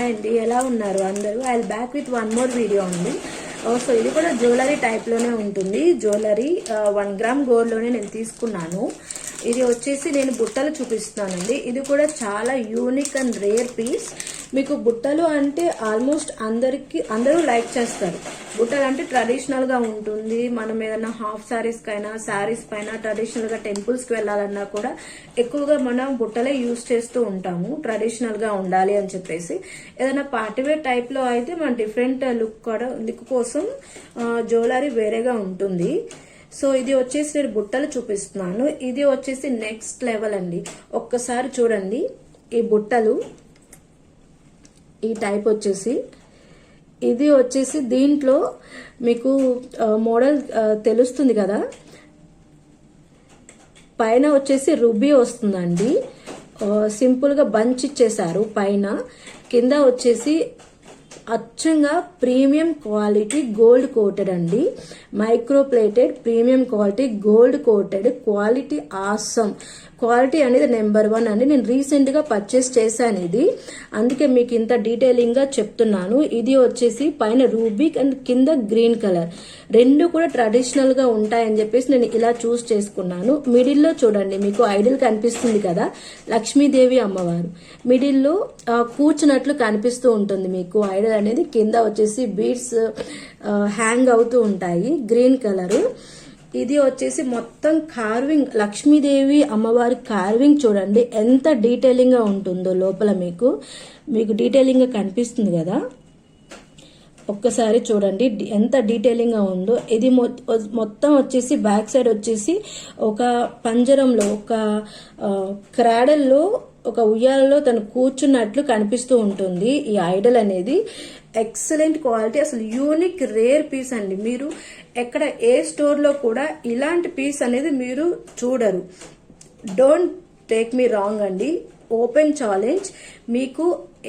Hi అండి, ఎలా ఉన్నారు అందరూ? I will back with one more video అండి. సో ఇది కూడా జ్యువెలరీ టైప్లోనే ఉంటుంది. జ్యువెలరీ 1 గ్రామ్ గోల్డ్లోనే నేను తీసుకున్నాను. ఇది వచ్చేసి నేను బుట్టలు చూపిస్తున్నానండి. ఇది కూడా చాలా యూనిక్ అండ్ రేర్ పీస్. మీకు బుట్టలు అంటే ఆల్మోస్ట్ అందరూ లైక్ చేస్తారు. బుట్టలు అంటే ట్రెడిషనల్గా ఉంటుంది. మనం ఏదైనా హాఫ్ శారీస్ పైన ట్రెడిషనల్గా టెంపుల్స్కి వెళ్ళాలన్నా కూడా ఎక్కువగా మనం బుట్టలే యూజ్ చేస్తూ ఉంటాము, ట్రెడిషనల్గా ఉండాలి అని చెప్పేసి. ఏదైనా పార్టీవేర్ టైప్లో అయితే మన డిఫరెంట్ లుక్ కోసం జ్యువెలరీ వేరేగా ఉంటుంది. సో ఇది వచ్చేసి నేను బుట్టలు చూపిస్తున్నాను. ఇది వచ్చేసి నెక్స్ట్ లెవెల్ అండి. ఒక్కసారి చూడండి ఈ బుట్టలు, ఈ టైప్ వచ్చేసి. ఇది వచ్చేసి దీంట్లో మీకు మోడల్ తెలుస్తుంది కదా, పైన వచ్చేసి రూబీ వస్తుందండి. సింపుల్గా బంచ్ ఇచ్చేసారు పైన. కింద వచ్చేసి అచ్చంగా ప్రీమియం క్వాలిటీ గోల్డ్ కోటెడ్ అండి. Micro plated premium quality gold coated quality awesome. Quality అనేది నెంబర్ 1 అండి. నేను రీసెంట్గా పర్చేస్ చేశాను ఇది, అందుకే మీకు ఇంత డీటెయిలింగ్గా చెప్తున్నాను. ఇది వచ్చేసి పైన రూబీ అండ్ కింద గ్రీన్ కలర్, రెండు కూడా ట్రెడిషనల్గా ఉంటాయని చెప్పేసి నేను ఇలా చూస్ చేసుకున్నాను. మిడిల్లో చూడండి, మీకు ఐడిల్ కనిపిస్తుంది కదా, లక్ష్మీదేవి అమ్మవారు మిడిల్లో కూర్చున్నట్లు కనిపిస్తూ ఉంటుంది మీకు ఐడల్ అనేది. కింద వచ్చేసి బీడ్స్ హ్యాంగ్ అవుతూ ఉంటాయి, గ్రీన్ కలర్. ఇది వచ్చేసి మొత్తం కార్వింగ్, లక్ష్మీదేవి అమ్మవారి కార్వింగ్ చూడండి ఎంత డీటెయిలింగ్ గా ఉంటుందో. లోపల మీకు డీటెయిలింగ్ గా కనిపిస్తుంది కదా, ఒక్కసారి చూడండి ఎంత డీటెయిలింగ్ గా ఉందో. ఇది మొత్తం వచ్చేసి బ్యాక్ సైడ్ వచ్చేసి ఒక పంజరంలో, ఒక క్రాడల్లో, ఒక ఉయ్యాలలో తను కూర్చున్నట్లు కనిపిస్తూ ఉంటుంది ఈ ఐడల్ అనేది. ఎక్సలెంట్ క్వాలిటీ, అసలు యూనిక్ రేర్ పీస్ అండి. మీరు ఎక్కడ ఏ స్టోర్లో కూడా ఇలాంటి పీస్ అనేది మీరు చూడరు. డోంట్ టేక్ మీ రాంగ్ అండి, ఓపెన్ ఛాలెంజ్. మీకు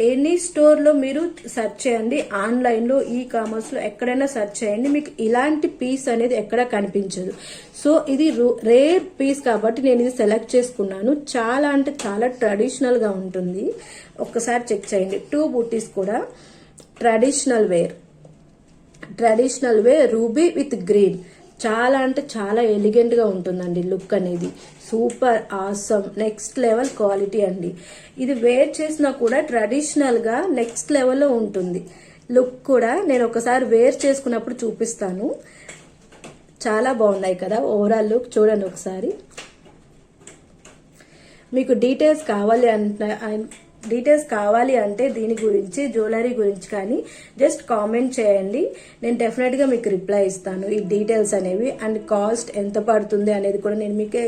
ఎనీ స్టోర్లో మీరు సెర్చ్ చేయండి, ఆన్లైన్లో ఈ కామర్స్లో ఎక్కడైనా సెర్చ్ చేయండి, మీకు ఇలాంటి పీస్ అనేది ఎక్కడ కనిపించదు. సో ఇది రేర్ పీస్ కాబట్టి నేను ఇది సెలెక్ట్ చేసుకున్నాను. చాలా అంటే చాలా ట్రెడిషనల్గా ఉంటుంది. ఒక్కసారి చెక్ చేయండి. 2 బూటీస్ కూడా traditional wear ruby with green. చాలా అంటే చాలా ఎలిగెంట్ గా ఉంటుందండి లుక్ అనేది. Super awesome, next level quality అండి. ఇది వేర్ చేసినా కూడా ట్రెడిషనల్ గా నెక్స్ట్ లెవెల్లో ఉంటుంది లుక్ కూడా. నేను ఒకసారి వేర్ చేసుకున్నప్పుడు చూపిస్తాను. చాలా బాగున్నాయి కదా ఓవరాల్ లుక్, చూడండి ఒకసారి. మీకు డీటెయిల్స్ కావాలి అంటే దీని గురించి, జ్యువెలరీ గురించి కానీ జస్ట్ కామెంట్ చేయండి. నేను డెఫినెట్గా మీకు రిప్లై ఇస్తాను ఈ డీటెయిల్స్ అనేవి. అండ్ కాస్ట్ ఎంత పడుతుంది అనేది కూడా నేను మీకే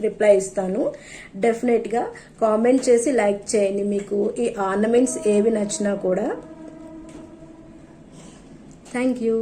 రిప్లై ఇస్తాను. డెఫినెట్గా కామెంట్ చేసి లైక్ చేయండి మీకు ఈ ఆర్నమెంట్స్ ఏవి నచ్చినా కూడా. Thank you.